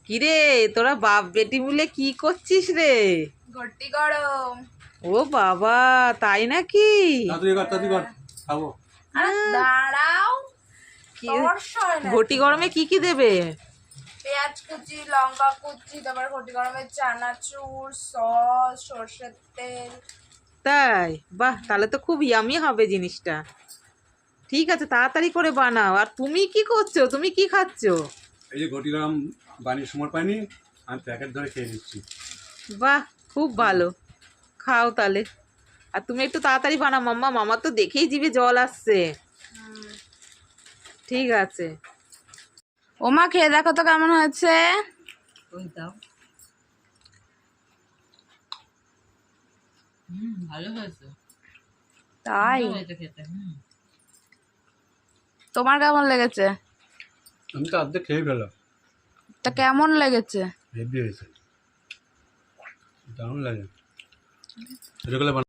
কিরে তোরা বাপ বেটি মিলে কি করছিস রে? ঘটি গরম। ও বাবা, তাই নাকি? খাবো। দাঁড়াও, কি তর্স হয় না। ঘটি গরমে কি কি দেবে? পেঁয়াজ কুচি, লঙ্কা কুচি, তারপর ঘটি গরমে চানাচুর, সস, সর্ষের তেল। তাই? বাহ, তাহলে তো খুব ইয়ামি হবে জিনিসটা। ঠিক আছে, তাড়াতাড়ি করে বানাও। আর তুমি কি করছো? তুমি কি খাচ্ছো? এই যে ঘটি গরম বানিয়ে সময় পাইনি, আমি প্যাকেট ধরে খেয়ে নিচ্ছি। বাহ, খুব ভালো। খাও তাহলে। আর তুমি একটু তাড়াতাড়ি বানাও মাম্মা, মামা তো দেখেই জিভে জল আসছে। ঠিক আছে। ওমা, খেয়ে দেখো তো কেমন হয়েছে। ওই দাও। ভালো হয়েছে। তাই? ভালো হয়েছে খেতে। তোমার কেমন লেগেছে? আমি তো অর্ধেক খেয়ে ফেলাম। তা কেমন লেগেছে? হেভি হয়েছে, দারুণ লাগে। এটা